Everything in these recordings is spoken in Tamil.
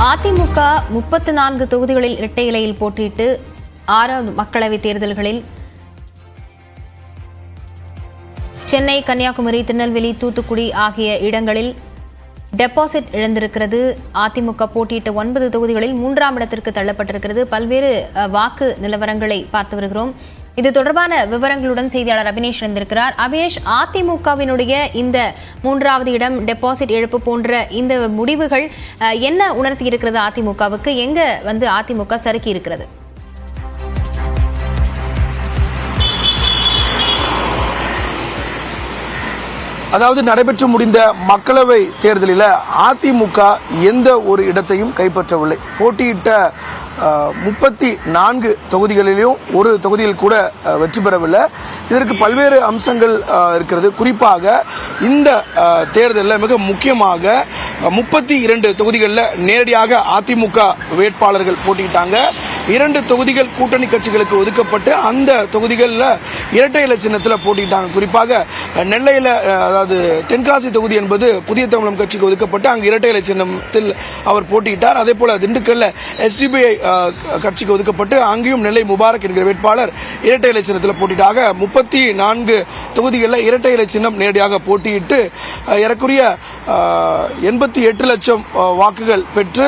அதிமுக 34 தொகுதிகளில் இரட்டை இலையில் போட்டியிட்டு 6 மக்களவைத் தேர்தல்களில் சென்னை, கன்னியாகுமரி, திருநெல்வேலி, தூத்துக்குடி ஆகிய இடங்களில் டெபாசிட் இழந்திருக்கிறது. அதிமுக போட்டியிட்ட 9 தொகுதிகளில் 3ஆம் இடத்திற்கு தள்ளப்பட்டிருக்கிறது. பல்வேறு வாக்கு நிலவரங்களை பார்த்து வருகிறோம். இது தொடர்பான விவரங்களுடன் செய்தியாளர் அபினேஷ் இருந்திருக்கிறார். அபினேஷ், அதிமுகவினுடைய இந்த 3வது இடம், டெபாசிட் இழப்பு போன்ற இந்த முடிவுகள் என்ன உணர்த்தி இருக்கிறது? அதிமுகவுக்கு எங்க அதிமுக சறுக்கி இருக்கிறது? அதாவது நடைபெற்று முடிந்த மக்களவை தேர்தலில் அதிமுக எந்த ஒரு இடத்தையும் கைப்பற்றவில்லை. போட்டியிட்ட 34 தொகுதிகளிலும் ஒரு தொகுதியில் கூட வெற்றி பெறவில்லை. இதற்கு பல்வேறு அம்சங்கள் இருக்கிறது. குறிப்பாக இந்த தேர்தலில் மிக முக்கியமாக 32 தொகுதிகளில் நேரடியாக அதிமுக வேட்பாளர்கள் போட்டியிட்டாங்க. 2 தொகுதிகள் கூட்டணி கட்சிகளுக்கு ஒதுக்கப்பட்டு அந்த தொகுதிகளில் இரட்டை இலை சின்னத்தில் போட்டியிட்டாங்க. குறிப்பாக நெல்லையில், அதாவது தென்காசி தொகுதி என்பது புதிய தமிழகம் கட்சிக்கு ஒதுக்கப்பட்டு அங்கு இரட்டை இலை சின்னத்தில் அவர் போட்டியிட்டார். அதே போல திண்டுக்கல்ல SDPI கட்சிக்கு ஒதுக்கப்பட்டு அங்கேயும் நெல்லை முபாரக் என்கிற வேட்பாளர் இரட்டை இலை சின்னத்தில் போட்டிட்டாக 34 தொகுதிகளில் இரட்டை இலை சின்னம் நேரடியாக போட்டியிட்டு ஏறக்குறைய 88 லட்சம் வாக்குகள் பெற்று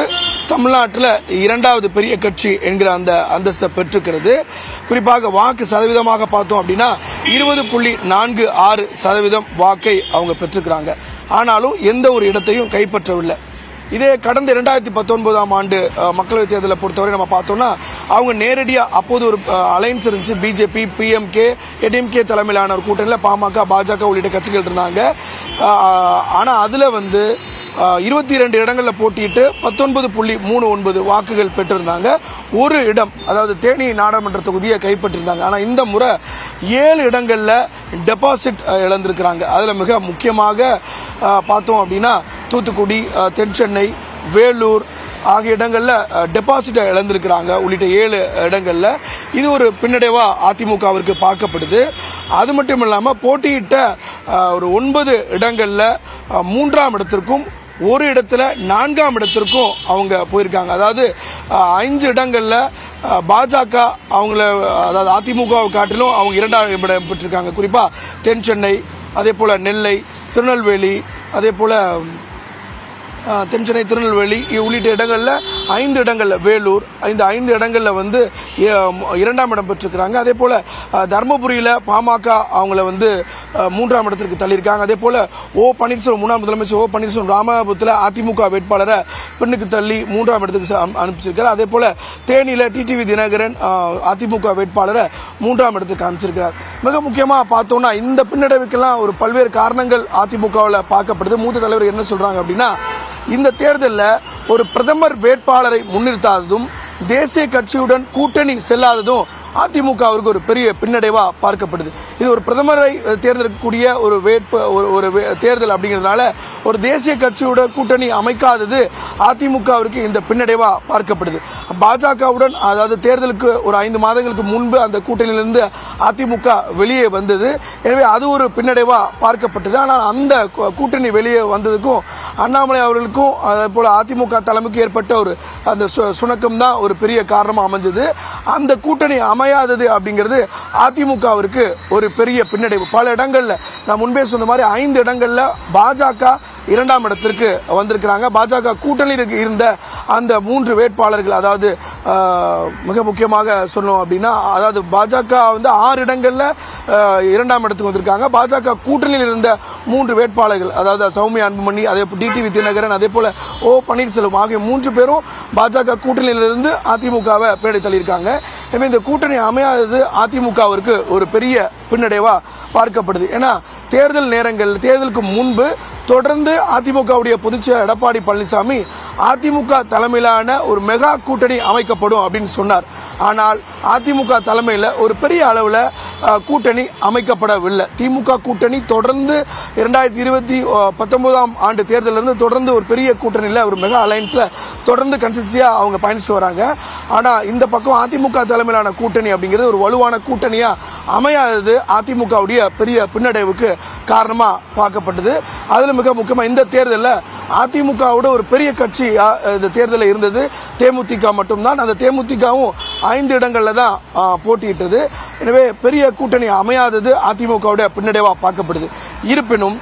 தமிழ்நாட்டில் 2வது பெரிய கட்சி என்கிற அந்த அந்தஸ்தை பெற்றிருக்கிறது. குறிப்பாக வாக்கு சதவீதமாக பார்த்தோம் அப்படின்னா 20.46% வாக்கை அவங்க பெற்றிருக்கிறாங்க. ஆனாலும் எந்த ஒரு இடத்தையும் கைப்பற்றவில்லை. இதே கடந்த 2019ஆம் ஆண்டு மக்களவைத் தேர்தலை பொறுத்தவரை நம்ம பார்த்தோம்னா அவங்க நேரடியாக அப்போது ஒரு அலைன்ஸ் இருந்துச்சு. பிஜேபி, PMK, ADMK தலைமையிலான ஒரு கூட்டணியில் பாமக, பாஜக உள்ளிட்ட கட்சிகள் இருந்தாங்க. ஆனால் அதில் 22 இடங்களில் போட்டியிட்டு 19.39 வாக்குகள் பெற்றிருந்தாங்க. ஒரு இடம், அதாவது தேனி நாடாளுமன்ற தொகுதியை கைப்பற்றிருந்தாங்க. ஆனால் இந்த முறை 7 இடங்களில் டெபாசிட் இழந்திருக்கிறாங்க. அதில் மிக முக்கியமாக பார்த்தோம் அப்படின்னா தூத்துக்குடி, தென் சென்னை, வேலூர் ஆகிய இடங்களில் டெபாசிட்டை இழந்திருக்கிறாங்க. உள்ளிட்ட 7 இடங்களில் இது ஒரு பின்னடைவா அதிமுகவிற்கு பார்க்கப்படுது. அது மட்டும் இல்லாமல் போட்டியிட்ட ஒரு 9 இடங்களில் 3ஆம் இடத்திற்கும் ஒரு இடத்துல 4ஆம் இடத்திற்கும் அவங்க போயிருக்காங்க. அதாவது 5 இடங்களில் பாஜக அவங்கள, அதாவது அதிமுகவை காட்டிலும் அவங்க 2ஆம் இடம் பெற்றிருக்காங்க. குறிப்பாக தென் சென்னை, அதே போல் நெல்லை, திருநெல்வேலி, அதே போல் தென்சென்னை, திருநெல்வேலி உள்ளிட்ட இடங்களில் 5 இடங்களில், வேலூர், இந்த 5 இடங்களில் 2ஆம் இடம் பெற்றிருக்கிறாங்க. அதே போல் தர்மபுரியில் பாமக அவங்கள 3ஆம் இடத்திற்கு தள்ளியிருக்காங்க. அதே போல் பன்னீர்செல்வம், முன்னாள் முதலமைச்சர் பன்னீர்செல்வம் ராமநாதபுரத்தில் அதிமுக வேட்பாளரை பின்னுக்கு தள்ளி 3ஆம் இடத்துக்கு அனுப்பிச்சிருக்கார். அதே போல் தேனியில் TTV தினகரன் அதிமுக வேட்பாளரை 3ஆம் இடத்துக்கு அனுப்பிச்சிருக்கிறார். மிக முக்கியமாக பார்த்தோம்னா இந்த பின்னடைவுக்கெல்லாம் ஒரு பல்வேறு காரணங்கள் அதிமுகவில் பார்க்கப்படுது. மூத்த தலைவர் என்ன சொல்றாங்க அப்படின்னா, இந்த தேர்தலில் ஒரு பிரதமர் வேட்பாளரை முன்னிறுத்தாததும் தேசிய கட்சியுடன் கூட்டணி செல்லாததும் அதிமுகவிற்கு ஒரு பெரிய பின்னடைவா பார்க்கப்படுது. இது ஒரு பிரதமரை தேர்ந்தெடுக்கக்கூடிய ஒரு தேர்தல் அப்படிங்கிறதுனால ஒரு தேசிய கட்சியோட கூட்டணி அமைக்காதது அதிமுகவிற்கு இந்த பின்னடைவா பார்க்கப்படுது. பாஜகவுடன், அதாவது தேர்தலுக்கு ஒரு 5 மாதங்களுக்கு முன்பு அந்த கூட்டணியிலிருந்து அதிமுக வெளியே வந்தது. எனவே அது ஒரு பின்னடைவா பார்க்கப்பட்டது. ஆனால் அந்த கூட்டணி வெளியே வந்ததுக்கும் அண்ணாமலை அவர்களுக்கும் அதே போல அதிமுக தலைமைக்கு ஏற்பட்ட ஒரு அந்த சுணக்கம் தான் ஒரு பெரிய காரணமா அமைஞ்சது. அந்த கூட்டணி அமையாதது அப்படிங்கிறது அதிமுகவிற்கு ஒரு பெரிய பின்னடைவு. பல இடங்கள்ல நான் முன்பே சொன்ன மாதிரி 5 இடங்கள்ல பாஜக 2ஆம் இடத்திற்கு வந்திருக்கிறாங்க. பாஜக கூட்டணியில் இருந்த அந்த 3 வேட்பாளர்கள், அதாவது மிக முக்கியமாக சொன்னோம் அப்படின்னா, அதாவது பாஜக 6 இடங்கள்ல 2ஆம் இடத்துக்கு வந்திருக்காங்க. பாஜக கூட்டணியில் இருந்த 3 வேட்பாளர்கள், அதாவது சௌமியா அன்புமணி, அதே TTV தினகரன், அதே போல பன்னீர்செல்வம் ஆகிய 3 பேரும் பாஜக கூட்டணியிலிருந்து அதிமுகவை பின்னாடி தள்ளியிருக்காங்க. எனவே இந்த கூட்டணி அமையாதது அதிமுகவிற்கு ஒரு பெரிய பின்னடைவா பார்க்கப்படுது. ஏன்னா தேர்தல் நேரங்கள், தேர்தலுக்கு முன்பு தொடர்ந்து அதிமுகவுடைய பொதுச்செயலர் எடப்பாடி பழனிசாமி அதிமுக தலைமையிலான ஒரு மெகா கூட்டணி அமைக்கப்படும் அப்படின்னு சொன்னார். ஆனால் அதிமுக தலைமையில் ஒரு பெரிய அளவில் கூட்டணி அமைக்கப்படவில்லை. திமுக கூட்டணி தொடர்ந்து 2019ஆம் ஆண்டு தேர்தலிருந்து தொடர்ந்து ஒரு பெரிய கூட்டணியில், ஒரு மெகா அலைன்ஸில் தொடர்ந்து கன்சிஸ்டன்சியாக அவங்க பயணிச்சு வராங்க. ஆனால் இந்த பக்கம் அதிமுக தலைமையிலான கூட்டணி கூட்டணி அப்படிங்கிறது ஒரு வலுவான கூட்டணியா அமையாதது அதிமுகவுடைய பெரிய பின்னடைவுக்கு காரணமா பார்க்கப்பட்டது. அதுல மிக முக்கியமா இந்த தேர்தலில் அதிமுகவோட ஒரு பெரிய கட்சி இந்த தேர்தலில் இருந்தது தேமுதிக மட்டும்தான். அந்த தேமுதிகவும் 5 இடங்கள்ல தான் போட்டியிட்டது. எனவே பெரிய கூட்டணி அமையாதது அதிமுகவுடைய பின்னடைவா பார்க்கப்படுது. இருப்பினும்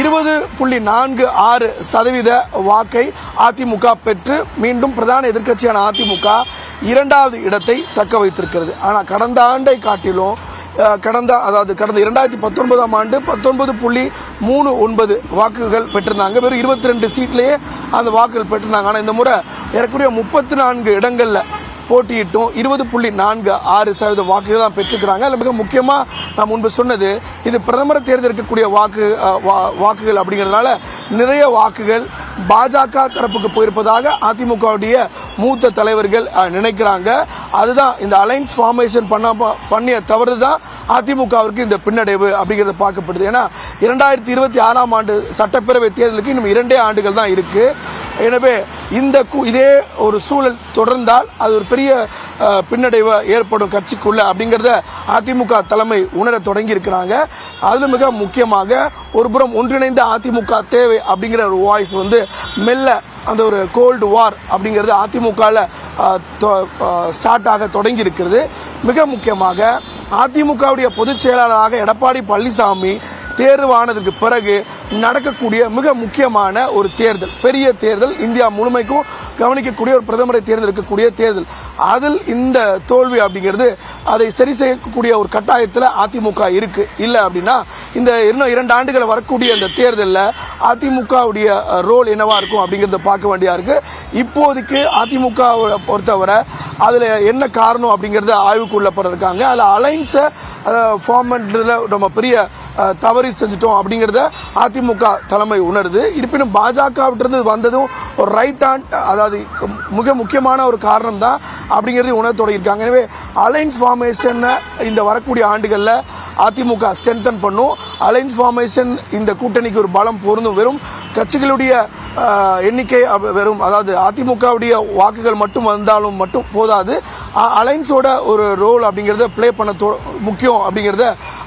20.46% வாக்கை அதிமுக பெற்று மீண்டும் பிரதான எதிர்க்கட்சியான அதிமுக 2வது இடத்தை தக்க வைத்திருக்கிறது. ஆனால் கடந்த ஆண்டை காட்டிலும் கடந்த 2019ஆம் ஆண்டு 19.39 வாக்குகள் பெற்றிருந்தாங்க. வெறும் 22 சீட்லேயே அந்த வாக்குகள் பெற்றிருந்தாங்க. ஆனால் இந்த முறை ஏறக்குறைய 34 இடங்கள்ல போட்டியிட்டும் 20.46% வாக்குகள் தான் பெற்றுக்கிறாங்க. அதில் மிக முக்கியமாக நான் முன்பு சொன்னது இது பிரதமரை தேர்ந்தெடுக்கக்கூடிய வாக்குகள் அப்படிங்கிறதுனால நிறைய வாக்குகள் பாஜக தரப்புக்கு போயிருப்பதாக அதிமுகவுடைய மூத்த தலைவர்கள் நினைக்கிறாங்க. அதுதான் இந்த அலைன்ஸ் ஃபார்மேஷன் பண்ணிய தவறு தான் அதிமுகவிற்கு இந்த பின்னடைவு அப்படிங்கிறது பார்க்கப்படுது. ஏன்னா 2026ஆம் ஆண்டு சட்டப்பேரவை தேர்தலுக்கு இன்னும் 2 ஆண்டுகள் தான் இருக்கு. எனவே இதே ஒரு சூழல் தொடர்ந்தால் அது ஒரு பெரிய பின்னடைவு ஏற்படும் கட்சிக்குள்ள அப்படிங்கிறத அதிமுக தலைமை உணர தொடங்கி இருக்கிறாங்க. அதுல மிக முக்கியமாக ஒருபுறம் ஒன்றிணைந்த அதிமுக தேவை அப்படிங்கிற ஒரு வாய்ஸ் மெல்ல அந்த ஒரு கோல்டு வார் அப்படிங்கிறது அதிமுகவில் ஸ்டார்ட் ஆக தொடங்கி இருக்கிறது. மிக முக்கியமாக அதிமுகவுடைய பொதுச் செயலாளராக எடப்பாடி பழனிசாமி தேர்வானதுக்கு பிறகு நடக்கக்கூடிய மிக முக்கியமான ஒரு தேர்தல், பெரிய தேர்தல், இந்தியா முழுமைக்கும் கவனிக்கக்கூடிய ஒரு பிரதமரை தேர்ந்தெடுக்கக்கூடிய தேர்தல். அதில் இந்த தோல்வி அப்படிங்கிறது அதை சரி செய்யக்கூடிய ஒரு கட்டாயத்தில் அதிமுக இருக்கு. இல்லை அப்படின்னா இந்த இன்னும் 2 ஆண்டுகள் வரக்கூடிய இந்த தேர்தலில் அதிமுகவுடைய ரோல் என்னவா இருக்கும் அப்படிங்கிறத பார்க்க வேண்டியா இருக்கு. இப்போதைக்கு அதிமுக பொறுத்தவரை அதில் என்ன காரணம் அப்படிங்கிறத ஆய்வுக்குள்ளப்பட இருக்காங்க. அதில் அலைன்ஸை ஃபார்ம் பண்ணுறதுல நம்ம பெரிய தவறி செஞ்சுட்டோம் அப்படிங்கிறத அதிமுக தலைமை உணருது. இருப்பினும் பாஜகவிட்டிருந்து வந்ததும் ஒரு ரைட் ஹேண்ட், அதாவது மிக முக்கியமான ஒரு காரணம் தான் அப்படிங்கிறது உணர தொடங்கியிருக்காங்க. எனவே அலைன்ஸ் ஃபார்மேஷன் இந்த வரக்கூடிய ஆண்டுகளில் அதிமுக ஸ்ட்ரென்தன் பண்ணும். அலைன்ஸ் ஃபார்மேஷன் இந்த கூட்டணிக்கு ஒரு பலம் பொருந்தும். வெறும் கட்சிகளுடைய எண்ணிக்கை வெறும், அதாவது அதிமுகவுடைய வாக்குகள் மட்டும் வந்தாலும் மட்டும் போதாது, அலைன்ஸோட ஒரு ரோல் அப்படிங்கிறத பிளே பண்ண முக்கியம் அப்படிங்கிறத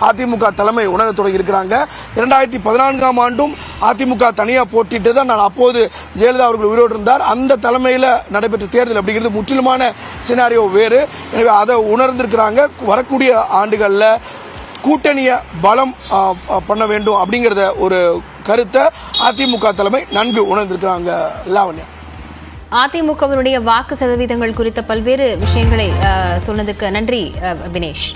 அதிமுக தலைமை உணர தொடங்கி இருக்கிறாங்க. 2014ஆம் ஆண்டும் அதிமுக தனியாக போட்டிட்டு தான் நான் அப்போது ஜெயலலிதா அவர்கள் உயிரோடு இருந்தார். அந்த தலைமையில் நடைபெற்ற தேர்தல் அப்படிங்கிறது முற்றிலுமான சினாரியோ வேறு. எனவே அதை உணர்ந்திருக்கிறாங்க. வரக்கூடிய ஆண்டுகளில் கூட்டணியை பலம் பண்ண வேண்டும் அப்படிங்கிறத ஒரு கருத்தை அதிமுக தலைமை நன்கு உணர்ந்திருக்கிறாங்க. லாவண்யா, அதிமுகவினுடைய வாக்கு சதவீதங்கள் குறித்த பல்வேறு விஷயங்களை சொன்னதுக்கு நன்றி வினேஷ்.